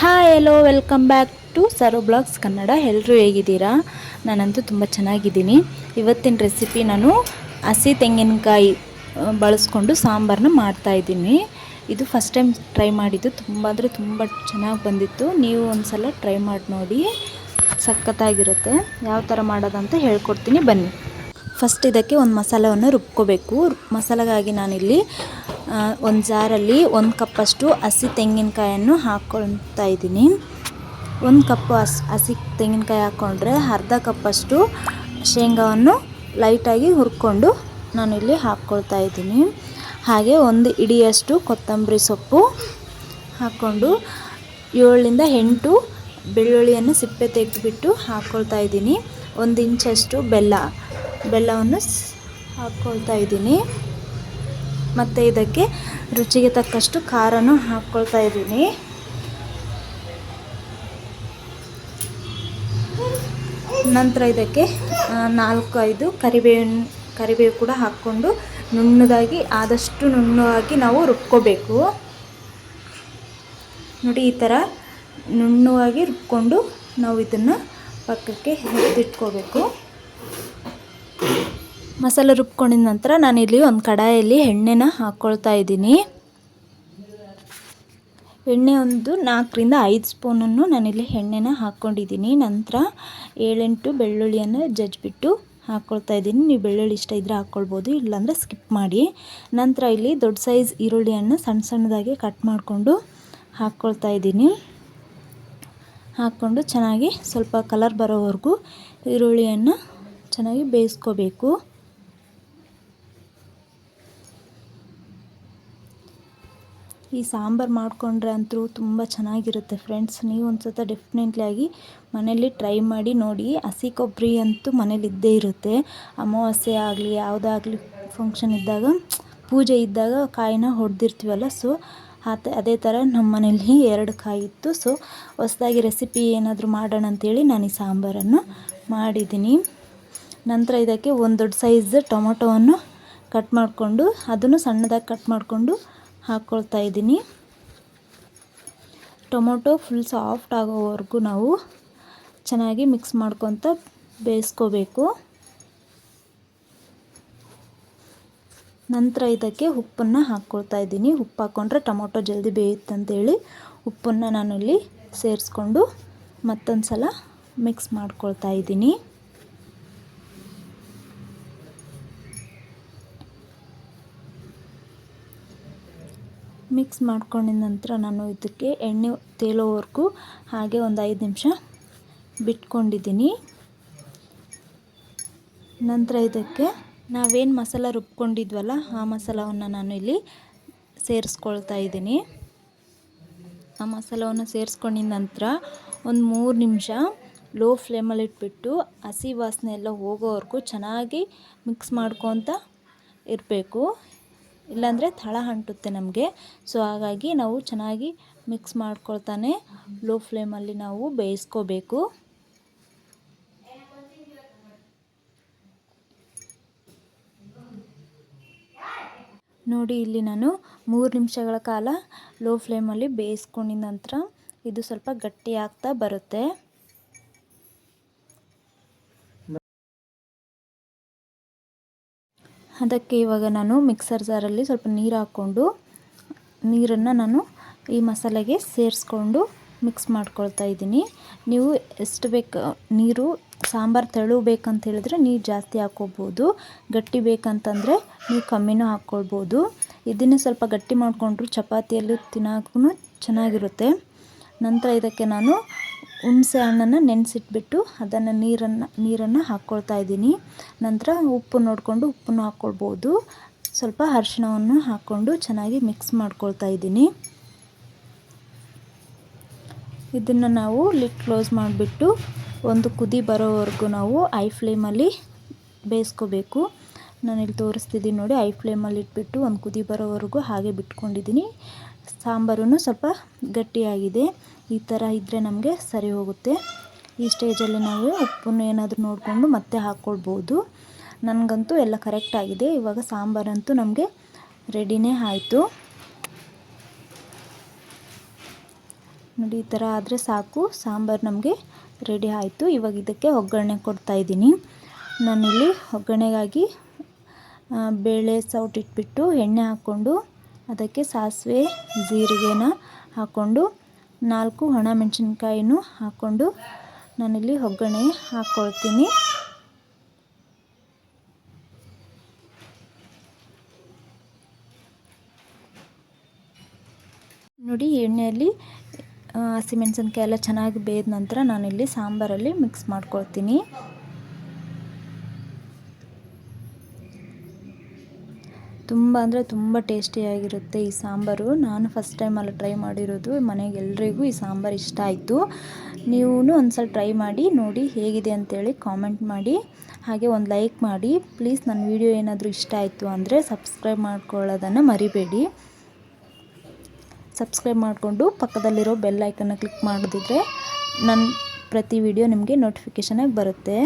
Hi hello welcome back to Saro blogs Kannada. ಎಲ್ಲರೂ ಹೇಗಿದ್ದೀರಾ? ನಾನಂತೂ ತುಂಬ ಚೆನ್ನಾಗಿದ್ದೀನಿ. ಇವತ್ತಿನ ರೆಸಿಪಿ ನಾನು ಹಸಿ ತೆಂಗಿನಕಾಯಿ ಬಳಸ್ಕೊಂಡು ಸಾಂಬಾರನ್ನ ಮಾಡ್ತಾಯಿದ್ದೀನಿ. ಇದು ಫಸ್ಟ್ ಟೈಮ್ ಟ್ರೈ ಮಾಡಿದ್ದು, ತುಂಬ ಅಂದರೆ ತುಂಬ ಚೆನ್ನಾಗಿ ಬಂದಿತ್ತು. ನೀವು ಒಂದು ಸಲ ಟ್ರೈ ಮಾಡಿ ನೋಡಿ, ಸಖತ್ತಾಗಿರುತ್ತೆ. ಯಾವ ಥರ ಮಾಡೋದಂತ ಹೇಳ್ಕೊಡ್ತೀನಿ ಬನ್ನಿ. ಫಸ್ಟ್ ಇದಕ್ಕೆ ಒಂದು ಮಸಾಲವನ್ನು ರುಬ್ಕೋಬೇಕು. ಮಸಾಲೆಗಾಗಿ ನಾನಿಲ್ಲಿ ಒಂದು ಜಾರಲ್ಲಿ 1 ಕಪ್ಪಷ್ಟು ಹಸಿ ತೆಂಗಿನಕಾಯನ್ನು ಹಾಕ್ಕೊಳ್ತಾ ಇದ್ದೀನಿ. 1 ಕಪ್ಪು ಹಸಿ ತೆಂಗಿನಕಾಯಿ ಹಾಕ್ಕೊಂಡ್ರೆ ಅರ್ಧ ಕಪ್ಪಷ್ಟು ಶೇಂಗಾವನ್ನು ಲೈಟಾಗಿ ಹುರ್ಕೊಂಡು ನಾನಿಲ್ಲಿ ಹಾಕ್ಕೊಳ್ತಾ ಇದ್ದೀನಿ. ಹಾಗೆ 1 ಹಿಡಿಯಷ್ಟು ಕೊತ್ತಂಬರಿ ಸೊಪ್ಪು ಹಾಕ್ಕೊಂಡು 7ರಿಂದ 8 ಬೆಳ್ಳುಳ್ಳಿಯನ್ನು ಸಿಪ್ಪೆ ತೆಗೆದುಬಿಟ್ಟು ಹಾಕ್ಕೊಳ್ತಾ ಇದ್ದೀನಿ. 1 ಇಂಚಷ್ಟು ಬೆಲ್ಲವನ್ನು ಹಾಕ್ಕೊಳ್ತಾ ಇದ್ದೀನಿ. ಮತ್ತು ಇದಕ್ಕೆ ರುಚಿಗೆ ತಕ್ಕಷ್ಟು ಖಾರನೂ ಹಾಕ್ಕೊಳ್ತಾ ಇದ್ದೀನಿ. ನಂತರ ಇದಕ್ಕೆ 4-5 ಕರಿಬೇವು ಕೂಡ ಹಾಕ್ಕೊಂಡು ಆದಷ್ಟು ನುಣ್ಣಗಾಗಿ ನಾವು ರುಬ್ಕೋಬೇಕು. ನೋಡಿ, ಈ ಥರ ನುಣ್ಣವಾಗಿ ರುಬ್ಕೊಂಡು ನಾವು ಇದನ್ನು ಪಕ್ಕಕ್ಕೆ ಎತ್ತಿಟ್ಕೋಬೇಕು. ಮಸಾಲೆ ರುಬ್ಕೊಂಡಿದ ನಂತರ ನಾನಿಲ್ಲಿ ಒಂದು ಕಡಾಯಲ್ಲಿ ಎಣ್ಣೆನ ಹಾಕ್ಕೊಳ್ತಾ ಇದ್ದೀನಿ. ಎಣ್ಣೆ ಒಂದು 4ರಿಂದ 5 ಸ್ಪೂನನ್ನು ನಾನಿಲ್ಲಿ ಎಣ್ಣೆನ ಹಾಕ್ಕೊಂಡಿದ್ದೀನಿ. ನಂತರ 7-8 ಬೆಳ್ಳುಳ್ಳಿಯನ್ನು ಜಜ್ಜಿಬಿಟ್ಟು ಹಾಕ್ಕೊಳ್ತಾ ಇದ್ದೀನಿ. ನೀವು ಬೆಳ್ಳುಳ್ಳಿ ಇಷ್ಟ ಇದ್ದರೆ ಹಾಕ್ಕೊಳ್ಬೋದು, ಇಲ್ಲಾಂದರೆ ಸ್ಕಿಪ್ ಮಾಡಿ. ನಂತರ ಇಲ್ಲಿ ದೊಡ್ಡ ಸೈಜ್ ಈರುಳ್ಳಿಯನ್ನು ಸಣ್ಣ ಸಣ್ಣದಾಗಿ ಕಟ್ ಮಾಡಿಕೊಂಡು ಹಾಕ್ಕೊಳ್ತಾ ಇದ್ದೀನಿ. ಹಾಕ್ಕೊಂಡು ಚೆನ್ನಾಗಿ ಸ್ವಲ್ಪ ಕಲರ್ ಬರೋವರೆಗೂ ಈರುಳ್ಳಿಯನ್ನು ಚೆನ್ನಾಗಿ ಬೇಯಿಸ್ಕೋಬೇಕು. ಈ ಸಾಂಬಾರು ಮಾಡಿಕೊಂಡ್ರೆ ಅಂತೂ ತುಂಬ ಚೆನ್ನಾಗಿರುತ್ತೆ ಫ್ರೆಂಡ್ಸ್. ನೀವು ಒಂದು ಸಲ ಡೆಫಿನೆಟ್ಲಿ ಆಗಿ ಮನೇಲಿ ಟ್ರೈ ಮಾಡಿ ನೋಡಿ. ಹಸಿ ಕೊಬ್ಬರಿ ಅಂತೂ ಮನೇಲಿ ಇದ್ದೇ ಇರುತ್ತೆ. ಅಮಾವಾಸ್ಯೆ ಆಗಲಿ ಯಾವುದಾಗಲಿ ಫಂಕ್ಷನ್ ಇದ್ದಾಗ, ಪೂಜೆ ಇದ್ದಾಗ ಕಾಯಿನ ಹೊಡೆದಿರ್ತೀವಲ್ಲ. ಸೊ ಅದೇ ಥರ ನಮ್ಮ ಮನೇಲಿ 2 ಕಾಯಿ ಇತ್ತು. ಸೊ ಹೊಸದಾಗಿ ರೆಸಿಪಿ ಏನಾದರೂ ಮಾಡೋಣ ಅಂಥೇಳಿ ನಾನು ಈ ಸಾಂಬಾರನ್ನು ಮಾಡಿದ್ದೀನಿ. ನಂತರ ಇದಕ್ಕೆ 1 ದೊಡ್ಡ ಸೈಜ್ ಟೊಮೊಟೊವನ್ನು ಕಟ್ ಮಾಡಿಕೊಂಡು ಅದನ್ನು ಸಣ್ಣದಾಗಿ ಕಟ್ ಮಾಡಿಕೊಂಡು ಹಾಕ್ಕೊಳ್ತಾ ಇದ್ದೀನಿ. ಟೊಮೊಟೊ ಫುಲ್ ಸಾಫ್ಟ್ ಆಗೋವರೆಗೂ ನಾವು ಚೆನ್ನಾಗಿ ಮಿಕ್ಸ್ ಮಾಡ್ಕೊತ ಬೇಯಿಸ್ಕೋಬೇಕು. ನಂತರ ಇದಕ್ಕೆ ಉಪ್ಪನ್ನು ಹಾಕ್ಕೊಳ್ತಾ ಇದ್ದೀನಿ. ಉಪ್ಪು ಹಾಕ್ಕೊಂಡ್ರೆ ಟೊಮೊಟೊ ಜಲ್ದಿ ಬೇಯುತ್ತಂತೇಳಿ ಉಪ್ಪನ್ನು ನಾನು ಇಲ್ಲಿ ಸೇರಿಸ್ಕೊಂಡು ಮತ್ತೊಂದು ಸಲ ಮಿಕ್ಸ್ ಮಾಡ್ಕೊಳ್ತಾ ಇದ್ದೀನಿ. ಮಿಕ್ಸ್ ಮಾಡ್ಕೊಂಡಿದ ನಂತರ ನಾನು ಇದಕ್ಕೆ ಎಣ್ಣೆ ತೇಲೋವರೆಗೂ ಹಾಗೆ ಒಂದು 5 ನಿಮಿಷ ಬಿಟ್ಕೊಂಡಿದ್ದೀನಿ. ನಂತರ ಇದಕ್ಕೆ ನಾವೇನು ಮಸಾಲ ರುಬ್ಕೊಂಡಿದ್ವಲ್ಲ ಆ ಮಸಾಲವನ್ನು ನಾನು ಇಲ್ಲಿ ಸೇರಿಸ್ಕೊಳ್ತಾ ಇದ್ದೀನಿ. ಆ ಮಸಾಲವನ್ನು ಸೇರಿಸ್ಕೊಂಡಿದ ನಂತರ ಒಂದು 3 ನಿಮಿಷ ಲೋ ಫ್ಲೇಮಲ್ಲಿ ಇಟ್ಬಿಟ್ಟು ಹಸಿ ವಾಸನೆ ಎಲ್ಲ ಹೋಗೋವರೆಗೂ ಚೆನ್ನಾಗಿ ಮಿಕ್ಸ್ ಮಾಡ್ಕೊತ ಇರಬೇಕು. ಇಲ್ಲಾಂದರೆ ತಳ ಅಂಟುತ್ತೆ ನಮಗೆ. ಸೊ ಹಾಗಾಗಿ ನಾವು ಚೆನ್ನಾಗಿ ಮಿಕ್ಸ್ ಮಾಡ್ಕೊಳ್ತಾನೆ ಲೋ ಫ್ಲೇಮಲ್ಲಿ ನಾವು ಬೇಯಿಸ್ಕೋಬೇಕು. ನೋಡಿ, ಇಲ್ಲಿ ನಾನು 3 ನಿಮಿಷಗಳ ಕಾಲ ಲೋ ಫ್ಲೇಮಲ್ಲಿ ಬೇಯಿಸ್ಕೊಂಡಿದ ನಂತರ ಇದು ಸ್ವಲ್ಪ ಗಟ್ಟಿ ಆಗ್ತಾ ಬರುತ್ತೆ. ಅದಕ್ಕೆ ಇವಾಗ ನಾನು ಮಿಕ್ಸರ್ ಜಾರಲ್ಲಿ ಸ್ವಲ್ಪ ನೀರು ಹಾಕ್ಕೊಂಡು ನೀರನ್ನು ನಾನು ಈ ಮಸಾಲೆಗೆ ಸೇರಿಸ್ಕೊಂಡು ಮಿಕ್ಸ್ ಮಾಡ್ಕೊಳ್ತಾ ಇದ್ದೀನಿ. ನೀವು ಎಷ್ಟು ಬೇಕು ನೀರು, ಸಾಂಬಾರು ತೆಳು ಬೇಕಂತ ಹೇಳಿದ್ರೆ ನೀರು ಜಾಸ್ತಿ ಹಾಕ್ಕೋಬೋದು, ಗಟ್ಟಿ ಬೇಕಂತಂದರೆ ನೀವು ಕಮ್ಮಿನೂ ಹಾಕ್ಕೊಳ್ಬೋದು. ಇದನ್ನೇ ಸ್ವಲ್ಪ ಗಟ್ಟಿ ಮಾಡಿಕೊಂಡ್ರು ಚಪಾತಿಯಲ್ಲಿ ತಿನ್ನೋಕ್ಕೂ ಚೆನ್ನಾಗಿರುತ್ತೆ. ನಂತರ ಇದಕ್ಕೆ ನಾನು ಹುಣಸೆ ಹಣ್ಣನ್ನು ನೆನೆಸಿಟ್ಬಿಟ್ಟು ಅದನ್ನು ನೀರನ್ನು ಹಾಕ್ಕೊಳ್ತಾ ಇದ್ದೀನಿ. ನಂತರ ಉಪ್ಪು ನೋಡಿಕೊಂಡು ಉಪ್ಪನ್ನು ಹಾಕ್ಕೊಳ್ಬೋದು. ಸ್ವಲ್ಪ ಅರಿಶಿಣವನ್ನು ಹಾಕ್ಕೊಂಡು ಚೆನ್ನಾಗಿ ಮಿಕ್ಸ್ ಮಾಡ್ಕೊಳ್ತಾ ಇದ್ದೀನಿ. ಇದನ್ನು ನಾವು ಲಿಡ್ ಕ್ಲೋಸ್ ಮಾಡಿಬಿಟ್ಟು ಒಂದು ಕುದಿ ಬರೋವರೆಗೂ ನಾವು ಐ ಫ್ಲೇಮಲ್ಲಿ ಬೇಯಿಸ್ಕೋಬೇಕು. ನಾನಿಲ್ಲಿ ತೋರಿಸ್ತಿದ್ದೀನಿ ನೋಡಿ, ಐ ಫ್ಲೇಮಲ್ಲಿ ಇಟ್ಬಿಟ್ಟು ಒಂದು ಕುದಿ ಬರೋವರೆಗೂ ಹಾಗೆ ಬಿಟ್ಕೊಂಡಿದ್ದೀನಿ. ಸಾಂಬಾರು ಸ್ವಲ್ಪ ಗಟ್ಟಿಯಾಗಿದೆ. ಈ ಥರ ಇದ್ದರೆ ನಮಗೆ ಸರಿ ಹೋಗುತ್ತೆ. ಈ ಸ್ಟೇಜಲ್ಲಿ ನಾವು ಉಪ್ಪನ್ನು ಏನಾದರೂ ನೋಡಿಕೊಂಡು ಮತ್ತೆ ಹಾಕ್ಕೊಳ್ಬೋದು. ನನಗಂತೂ ಎಲ್ಲ ಕರೆಕ್ಟಾಗಿದೆ. ಇವಾಗ ಸಾಂಬಾರಂತೂ ನಮಗೆ ರೆಡಿನೇ ಆಯಿತು. ನೋಡಿ ಈ ಥರ ಆದರೆ ಸಾಕು, ಸಾಂಬಾರು ನಮಗೆ ರೆಡಿ ಆಯಿತು. ಇವಾಗ ಇದಕ್ಕೆ ಒಗ್ಗರಣೆ ಕೊಡ್ತಾಯಿದ್ದೀನಿ. ನಾನಿಲ್ಲಿ ಒಗ್ಗರಣೆಗಾಗಿ ಬೇಳೆ ಸೌಟಿಟ್ಬಿಟ್ಟು ಎಣ್ಣೆ ಹಾಕ್ಕೊಂಡು ಅದಕ್ಕೆ ಸಾಸಿವೆ ಜೀರಿಗೆನ ಹಾಕ್ಕೊಂಡು 4 ಒಣಮೆಣಸಿನ್ಕಾಯಿನೂ ಹಾಕ್ಕೊಂಡು ನಾನಿಲ್ಲಿ ಒಗ್ಗರಣೆ ಹಾಕ್ಕೊಳ್ತೀನಿ. ನೋಡಿ ಎಣ್ಣೆಯಲ್ಲಿ ಹಸಿಮೆಣಸಿನ್ಕಾಯಿ ಎಲ್ಲ ಚೆನ್ನಾಗಿ ಬೇಯ್ದ ನಂತರ ನಾನಿಲ್ಲಿ ಸಾಂಬಾರಲ್ಲಿ ಮಿಕ್ಸ್ ಮಾಡ್ಕೊಳ್ತೀನಿ. ತುಂಬ ಅಂದರೆ ತುಂಬ ಟೇಸ್ಟಿಯಾಗಿರುತ್ತೆ ಈ ಸಾಂಬಾರು. ನಾನು ಫಸ್ಟ್ ಟೈಮ್ ಅಲ್ಲ ಟ್ರೈ ಮಾಡಿರೋದು. ಮನೆಗೆ ಎಲ್ರಿಗೂ ಈ ಸಾಂಬಾರು ಇಷ್ಟ ಆಯಿತು. ನೀವು ಒಂದ್ಸಲ ಟ್ರೈ ಮಾಡಿ ನೋಡಿ ಹೇಗಿದೆ ಅಂತೇಳಿ ಕಾಮೆಂಟ್ ಮಾಡಿ, ಹಾಗೆ ಒಂದು ಲೈಕ್ ಮಾಡಿ ಪ್ಲೀಸ್. ನನ್ನ ವಿಡಿಯೋ ಏನಾದರೂ ಇಷ್ಟ ಆಯಿತು ಅಂದರೆ ಸಬ್ಸ್ಕ್ರೈಬ್ ಮಾಡ್ಕೊಳ್ಳೋದನ್ನು ಮರಿಬೇಡಿ. ಸಬ್ಸ್ಕ್ರೈಬ್ ಮಾಡಿಕೊಂಡು ಪಕ್ಕದಲ್ಲಿರೋ ಬೆಲ್ ಐಕನ್ನ ಕ್ಲಿಕ್ ಮಾಡಿದ್ರೆ ನನ್ನ ಪ್ರತಿ ವಿಡಿಯೋ ನಿಮಗೆ ನೋಟಿಫಿಕೇಷನಾಗಿ ಬರುತ್ತೆ.